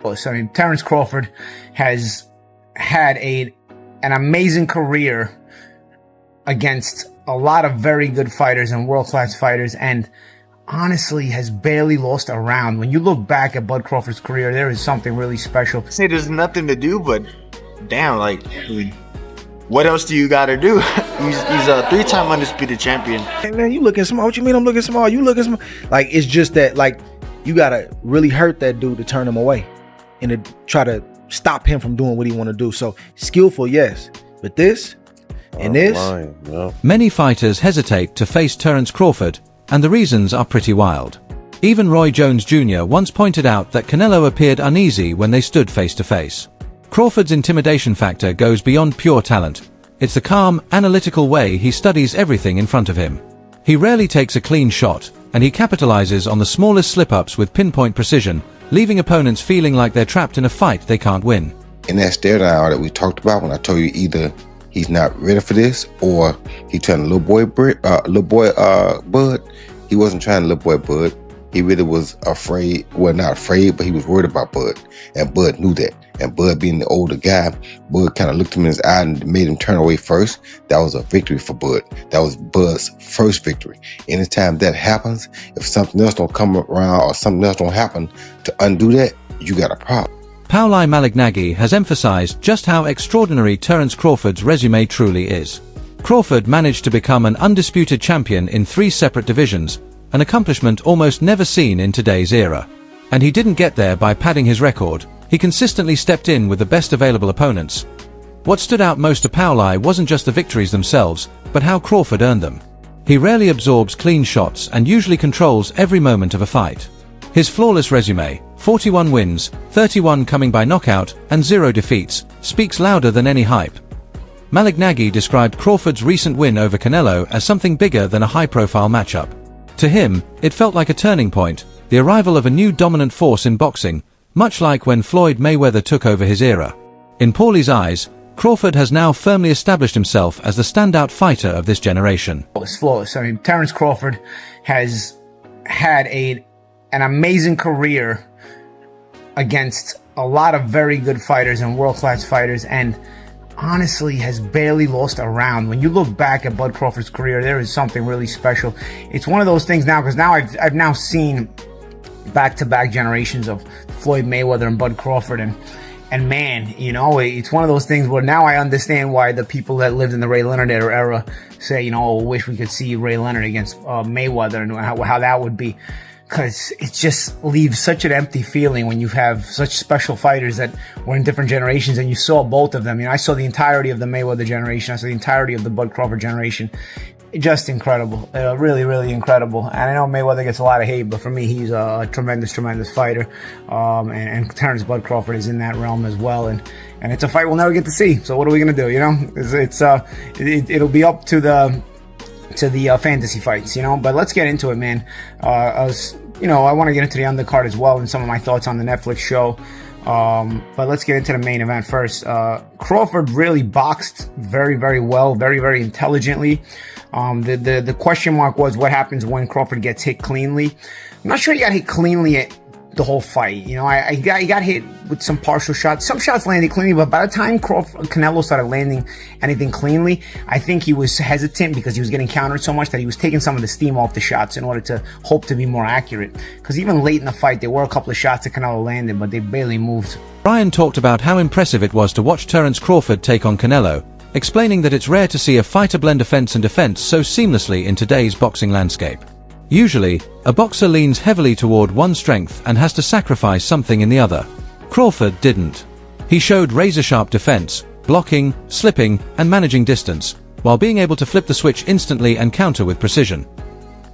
I mean, Terence Crawford has had an amazing career against a lot of very good fighters and world-class fighters, and honestly has barely lost a round. When you look back at Bud Crawford's career, there is something really special. Say there's nothing to do, but damn, like, what else do you got to do? he's a 3-time undisputed champion. Hey man, you looking small. What you mean I'm looking small? You looking small. Like, it's just that, like, you gotta really hurt that dude to turn him away and to try to stop him from doing what he want to do. So skillful, yes, but this and this. Many fighters hesitate to face Terence Crawford, and the reasons are pretty wild. Even Roy Jones Jr. once pointed out that Canelo appeared uneasy when they stood face to face. Crawford's intimidation factor goes beyond pure talent. It's the calm, analytical way he studies everything in front of him. He rarely takes a clean shot, and he capitalizes on the smallest slip-ups with pinpoint precision, leaving opponents feeling like they're trapped in a fight they can't win. And that stare down that we talked about, when I told you either he's not ready for this or he trying to little boy Bud. He wasn't trying to little boy Bud. He really was afraid. Well, not afraid, but he was worried about Bud. And Bud knew that. And Bud, being the older guy, Bud kind of looked him in his eye and made him turn away first. That was a victory for Bud. That was Bud's first victory. Anytime that happens, if something else don't come around or something else don't happen to undo that, you got a problem. Pauli Malignaggi has emphasized just how extraordinary Terence Crawford's resume truly is. Crawford managed to become an undisputed champion in 3 separate divisions, an accomplishment almost never seen in today's era. And he didn't get there by padding his record. He consistently stepped in with the best available opponents. What stood out most to Pauli wasn't just the victories themselves, but how Crawford earned them. He rarely absorbs clean shots and usually controls every moment of a fight. His flawless resume, 41 wins, 31 coming by knockout, and 0 defeats, speaks louder than any hype. Malignaggi described Crawford's recent win over Canelo as something bigger than a high-profile matchup. To him, it felt like a turning point, the arrival of a new dominant force in boxing, much like when Floyd Mayweather took over his era. In Pauli's eyes, Crawford has now firmly established himself as the standout fighter of this generation. It's flawless. I mean, Terence Crawford has had an amazing career against a lot of very good fighters and world-class fighters, and honestly has barely lost a round. When you look back at Bud Crawford's career, there is something really special. It's one of those things now, because now I've now seen back-to-back generations of Floyd Mayweather and Bud Crawford, and man, you know, it's one of those things where now I understand why the people that lived in the Ray Leonard era say, you know, wish we could see Ray Leonard against Mayweather, and how that would be. Because it just leaves such an empty feeling when you have such special fighters that were in different generations, and you saw both of them. You know, I saw the entirety of the Mayweather generation. I saw the entirety of the Bud Crawford generation. Just incredible. Really, really incredible. And I know Mayweather gets a lot of hate, but for me, he's a tremendous, tremendous fighter. And Terence Bud Crawford is in that realm as well. And it's a fight we'll never get to see. So what are we going to do? You know, it'll be up to the fantasy fights, you know. But let's get into it, man. I want to get into the undercard as well and some of my thoughts on the Netflix show. But let's get into the main event first. Crawford really boxed very, very well, very, very intelligently. The question mark was what happens when Crawford gets hit cleanly. I'm not sure he got hit cleanly the whole fight. You know, he got hit with some partial shots. Some shots landed cleanly, but by the time Canelo started landing anything cleanly, I think he was hesitant because he was getting countered so much that he was taking some of the steam off the shots in order to hope to be more accurate. Because even late in the fight, there were a couple of shots that Canelo landed, but they barely moved. Brian talked about how impressive it was to watch Terence Crawford take on Canelo, explaining that it's rare to see a fighter blend offense and defense so seamlessly in today's boxing landscape. Usually, a boxer leans heavily toward one strength and has to sacrifice something in the other. Crawford didn't. He showed razor-sharp defense, blocking, slipping, and managing distance, while being able to flip the switch instantly and counter with precision.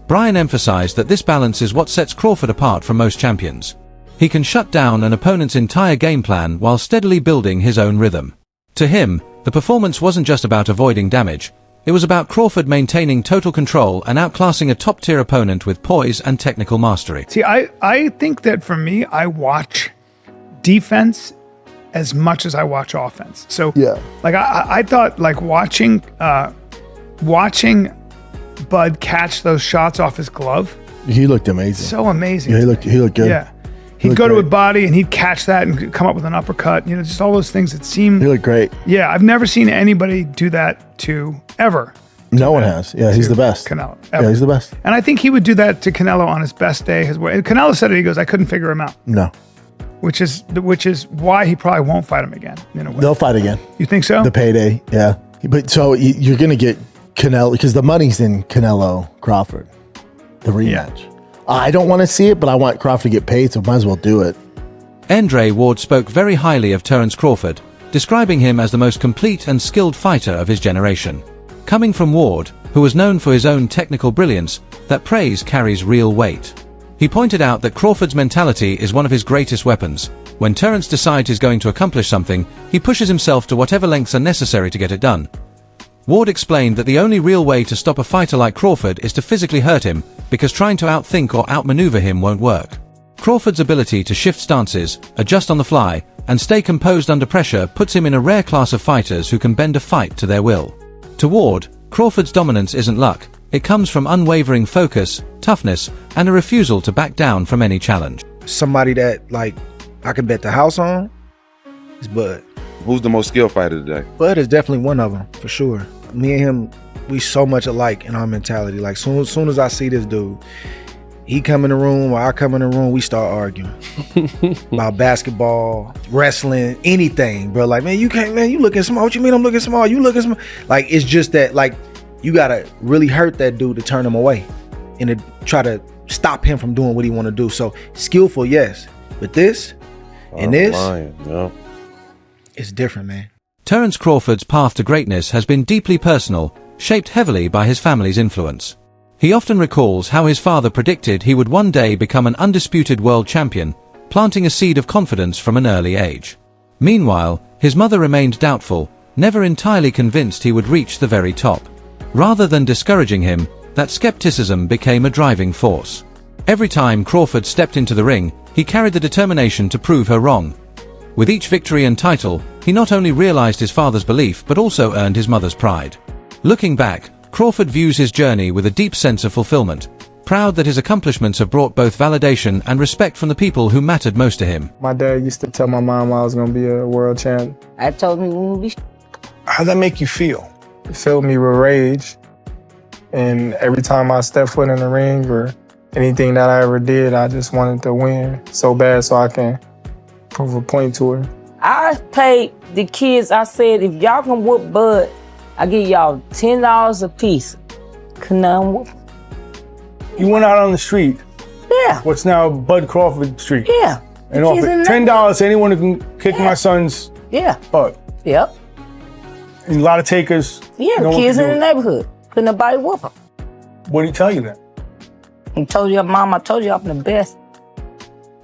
Brian emphasized that this balance is what sets Crawford apart from most champions. He can shut down an opponent's entire game plan while steadily building his own rhythm. To him, the performance wasn't just about avoiding damage. It was about Crawford maintaining total control and outclassing a top-tier opponent with poise and technical mastery. See, I think that for me, I watch defense as much as I watch offense. So, yeah, like I thought, like watching Bud catch those shots off his glove. He looked amazing. So amazing. Yeah, he looked good. Yeah, he'd go to a body and he'd catch that and come up with an uppercut. You know, just all those things that seem. He looked great. Yeah, I've never seen anybody do that to ever. No one has. Yeah, he's the best. Canelo. Ever. Yeah, he's the best. And I think he would do that to Canelo on his best day. Canelo said it. He goes, I couldn't figure him out. No. Which is why he probably won't fight him again. In a way. They'll fight again. You think so? The payday, yeah. But so you're going to get Canelo, because the money's in Canelo Crawford, the rematch. Yeah. I don't want to see it, but I want Crawford to get paid, so might as well do it. Andre Ward spoke very highly of Terence Crawford, describing him as the most complete and skilled fighter of his generation. Coming from Ward, who was known for his own technical brilliance, that praise carries real weight. He pointed out that Crawford's mentality is one of his greatest weapons. When Terence decides he's going to accomplish something, he pushes himself to whatever lengths are necessary to get it done. Ward explained that the only real way to stop a fighter like Crawford is to physically hurt him, because trying to outthink or outmaneuver him won't work. Crawford's ability to shift stances, adjust on the fly, and stay composed under pressure puts him in a rare class of fighters who can bend a fight to their will. To Ward, Crawford's dominance isn't luck. It comes from unwavering focus, toughness, and a refusal to back down from any challenge. Somebody that, like, I can bet the house on is Bud. Who's the most skilled fighter today? Bud is definitely one of them, for sure. Me and him, we so much alike in our mentality. Like, soon as I see this dude, he come in the room or I come in the room, we start arguing about basketball, wrestling, anything, bro. Like, man, you can't, man, you looking small. What you mean I'm looking small? You looking small. like, it's just that, like, you gotta really hurt that dude to turn him away and to try to stop him from doing what he want to do. So skillful, yes, but this and this, it's different, man. Terence Crawford's path to greatness has been deeply personal, shaped heavily by his family's influence. He often recalls how his father predicted he would one day become an undisputed world champion, planting a seed of confidence from an early age. Meanwhile, his mother remained doubtful, never entirely convinced he would reach the very top. Rather than discouraging him, that skepticism became a driving force. Every time Crawford stepped into the ring, he carried the determination to prove her wrong. With each victory and title, he not only realized his father's belief but also earned his mother's pride. Looking back, Crawford views his journey with a deep sense of fulfillment, proud that his accomplishments have brought both validation and respect from the people who mattered most to him. My dad used to tell my mom I was going to be a world champ. I told him we would be. How'd that make you feel? It filled me with rage. And every time I stepped foot in the ring or anything that I ever did, I just wanted to win so bad so I can prove a point to her. I paid the kids, I said, if y'all can whoop Bud, I give y'all $10 a piece. Couldn't whoop. You went out on the street. Yeah. What's now Bud Crawford Street. Yeah. And offered $10 to anyone who can kick my son's butt. Yep. And a lot of takers. Yeah, the kids in the neighborhood. Couldn't nobody whoop them. What did he tell you then? He told you, Mom, I told you I'm the best.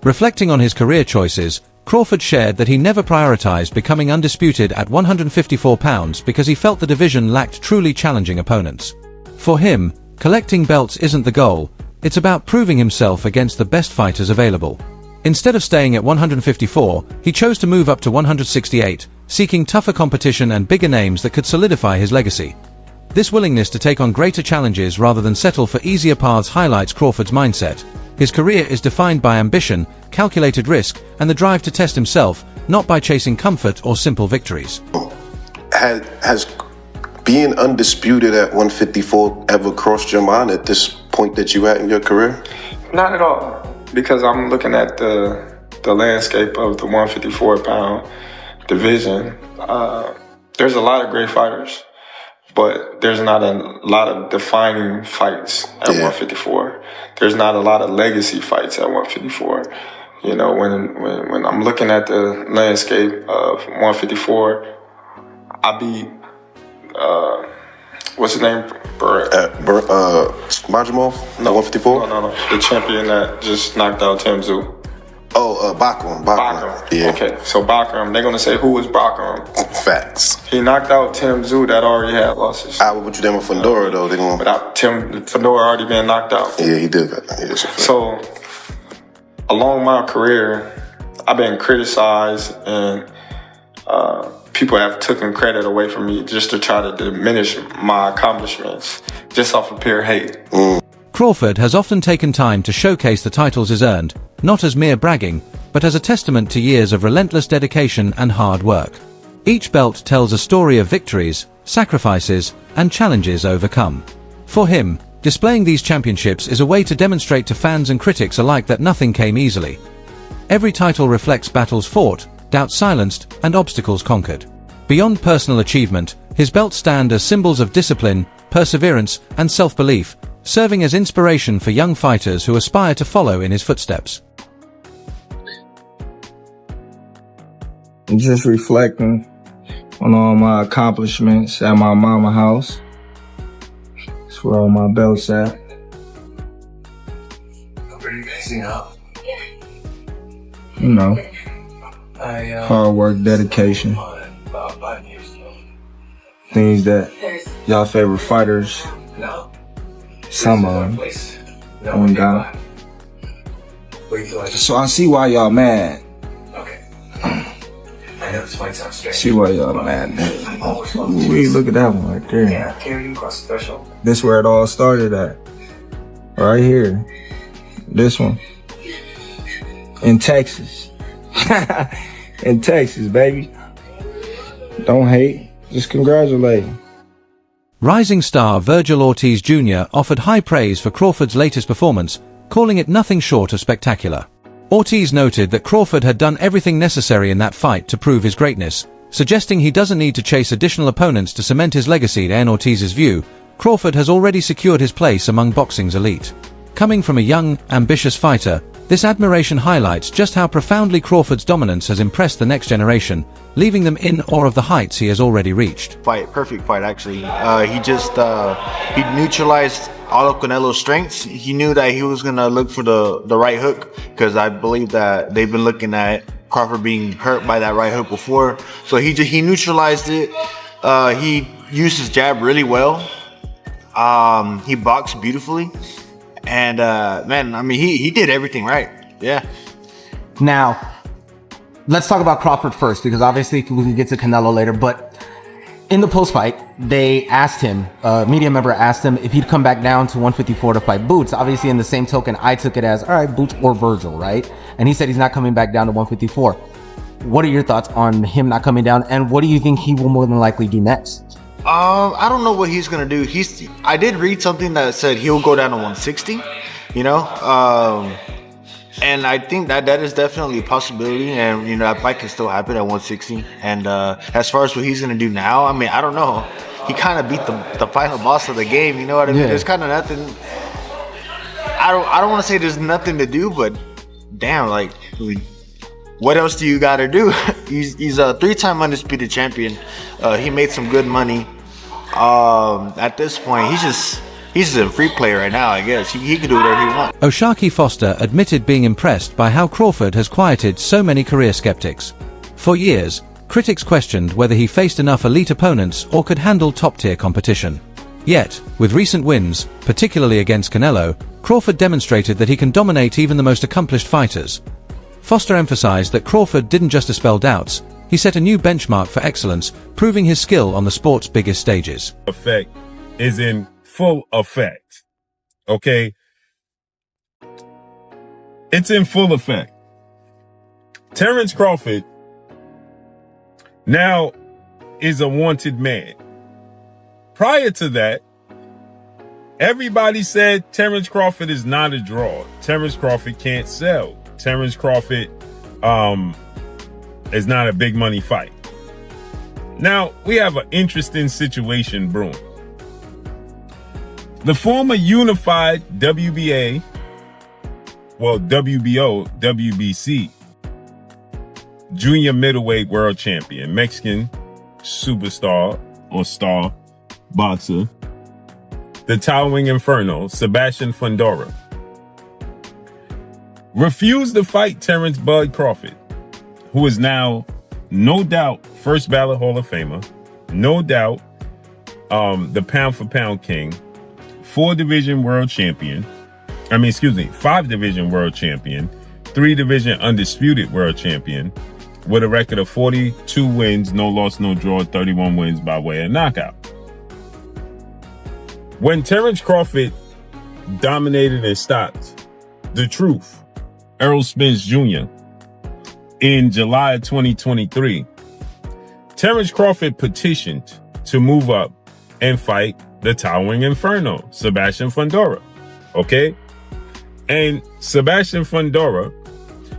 Reflecting on his career choices, Crawford shared that he never prioritized becoming undisputed at 154 pounds because he felt the division lacked truly challenging opponents. For him, collecting belts isn't the goal, it's about proving himself against the best fighters available. Instead of staying at 154, he chose to move up to 168, seeking tougher competition and bigger names that could solidify his legacy. This willingness to take on greater challenges rather than settle for easier paths highlights Crawford's mindset. His career is defined by ambition, calculated risk, and the drive to test himself, not by chasing comfort or simple victories. Has being undisputed at 154 ever crossed your mind at this point that you're at in your career? Not at all, because I'm looking at the landscape of the 154-pound division. There's a lot of great fighters, but there's not a lot of defining fights at 154. There's not a lot of legacy fights at 154. You know, when I'm looking at the landscape of 154, I beat, what's his name? Majimov? No, 154? No. The champion that just knocked out Tim Tszyu. Oh, Bakram. Yeah. Okay, so Bakram, they're going to say, who is Bakram? Facts. He knocked out Tim Tszyu that already had losses. I would put you down with Fedora, though. But Fedora already been knocked out. Yeah, he did that. Yeah, so, along my career, I've been criticized and people have taken credit away from me just to try to diminish my accomplishments, just off of pure hate. Crawford has often taken time to showcase the titles he's earned, not as mere bragging, but as a testament to years of relentless dedication and hard work. Each belt tells a story of victories, sacrifices, and challenges overcome. For him, displaying these championships is a way to demonstrate to fans and critics alike that nothing came easily. Every title reflects battles fought, doubts silenced, and obstacles conquered. Beyond personal achievement, his belts stand as symbols of discipline, perseverance, and self-belief, serving as inspiration for young fighters who aspire to follow in his footsteps. Just reflecting on all my accomplishments at my mama house. That's where all my belts at. Pretty amazing, huh? You know, hard work, dedication. Things that y'all favorite fighters, some of them, don't got. So I see why y'all mad. See why y'all mad. Ooh, look at that one right there. This where it all started at. Right here. This one. In Texas. In Texas, baby. Don't hate. Just congratulate. Rising star Virgil Ortiz Jr. offered high praise for Crawford's latest performance, calling it nothing short of spectacular. Ortiz noted that Crawford had done everything necessary in that fight to prove his greatness, suggesting he doesn't need to chase additional opponents to cement his legacy. In Ortiz's view, Crawford has already secured his place among boxing's elite. Coming from a young, ambitious fighter, this admiration highlights just how profoundly Crawford's dominance has impressed the next generation, leaving them in awe of the heights he has already reached. Perfect fight actually. He neutralized all of Canelo's strengths. He knew that he was gonna look for the right hook, because I believe that they've been looking at Crawford being hurt by that right hook before. So he neutralized it. He used his jab really well. He boxed beautifully. And man, I mean, he did everything right. Yeah. Now, let's talk about Crawford first, because obviously we can get to Canelo later. But in the post-fight, they asked him, a media member asked him if he'd come back down to 154 to fight Boots. Obviously, in the same token, I took it as, all right, Boots or Virgil, right? And he said he's not coming back down to 154. What are your thoughts on him not coming down, and what do you think he will more than likely do next? I don't know what he's gonna do. I did read something that said he'll go down to 160, you know, and I think that is definitely a possibility, and you know, that fight can still happen at 160. And as far as what he's gonna do now, I mean, I don't know. He kind of beat the final boss of the game, you know what I mean? Yeah. There's kind of nothing. I don't want to say there's nothing to do, but damn, like, what else do you got to do? He's a 3-time undisputed champion. He made some good money. At this point, he's just a free player right now, I guess. He can do whatever he wants. Oshaki Foster admitted being impressed by how Crawford has quieted so many career skeptics. For years, critics questioned whether he faced enough elite opponents or could handle top-tier competition. Yet, with recent wins, particularly against Canelo, Crawford demonstrated that he can dominate even the most accomplished fighters. Foster emphasized that Crawford didn't just dispel doubts, he set a new benchmark for excellence, proving his skill on the sport's biggest stages. Effect is in full effect. Okay? It's in full effect. Terence Crawford now is a wanted man. Prior to that, everybody said Terence Crawford is not a draw. Terence Crawford can't sell. Terence Crawford is not a big money fight. Now, we have an interesting situation brewing. The former unified WBA, well, WBO, WBC, junior middleweight world champion, Mexican superstar or star boxer, the towering inferno, Sebastian Fundora, refused to fight Terence Bud Crawford, who is now, no doubt, first ballot Hall of Famer, no doubt, the pound for pound king, 5-division world champion, 3-division undisputed world champion, with a record of 42 wins, no loss, no draw, 31 wins by way of knockout. When Terence Crawford dominated and stopped The Truth, Errol Spence Jr. in July of 2023. Terence Crawford petitioned to move up and fight the Towering Inferno, Sebastian Fundora. Okay? And Sebastian Fundora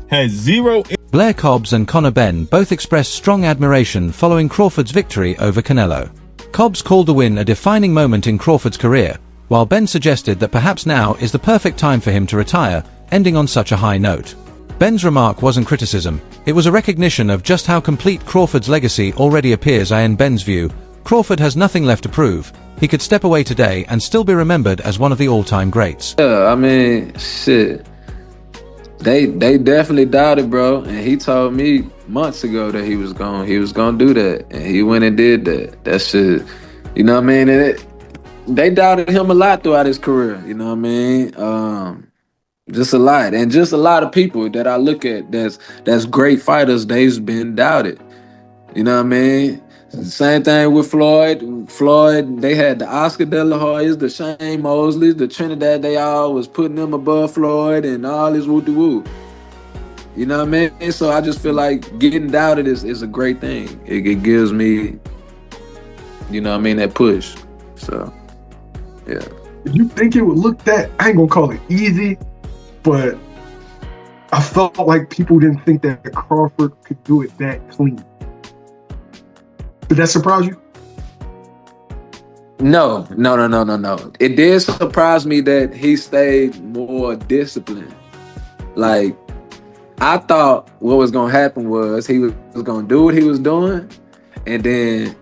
has zero... Blair Cobbs and Conor Benn both expressed strong admiration following Crawford's victory over Canelo. Cobbs called the win a defining moment in Crawford's career, while Benn suggested that perhaps now is the perfect time for him to retire, ending on such a high note. Benn's remark wasn't criticism, it was a recognition of just how complete Crawford's legacy already appears. In Benn's view, Crawford has nothing left to prove. He could step away today and still be remembered as one of the all-time greats. Yeah, I mean, shit. They definitely doubted, bro. And he told me months ago that he was gonna do that. And he went and did that. That shit, you know what I mean? They doubted him a lot throughout his career, you know what I mean? Just a lot. And just a lot of people that I look at that's great fighters, they've been doubted. You know what I mean? Same thing with Floyd. Floyd, they had the Oscar De La Hoyas, the Shane Mosleys, the Trinidad, they all was putting them above Floyd and all this woo-de-woo. You know what I mean? So I just feel like getting doubted is a great thing. It gives me, you know what I mean, that push. So, yeah. You think it would look that, I ain't gonna call it easy, but I felt like people didn't think that Crawford could do it that clean. Did that surprise you? No. It did surprise me that he stayed more disciplined. Like, I thought what was gonna happen was he was gonna do what he was doing, and then,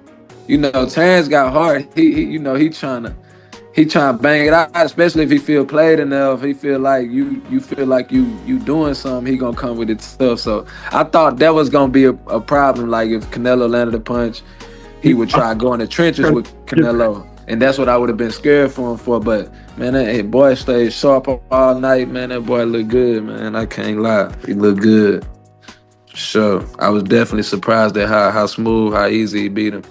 you know, Terence got hard. He trying to bang it out, especially if he feel played enough. He feel like you feel like you doing something, he gonna come with it stuff. So I thought that was gonna be a problem. Like if Canelo landed a punch, he would try to go in the trenches with Canelo. And that's what I would have been scared for him for. But man, that boy stayed sharp all night, man. That boy looked good, man. I can't lie. He looked good. Sure. I was definitely surprised at how smooth, how easy he beat him.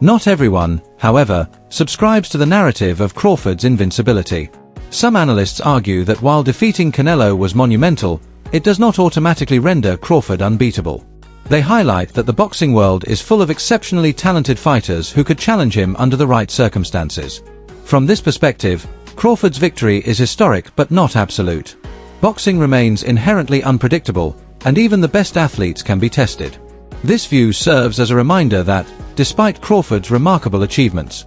Not everyone, however, subscribes to the narrative of Crawford's invincibility. Some analysts argue that while defeating Canelo was monumental, it does not automatically render Crawford unbeatable. They highlight that the boxing world is full of exceptionally talented fighters who could challenge him under the right circumstances. From this perspective, Crawford's victory is historic but not absolute. Boxing remains inherently unpredictable, and even the best athletes can be tested. This view serves as a reminder that, despite Crawford's remarkable achievements,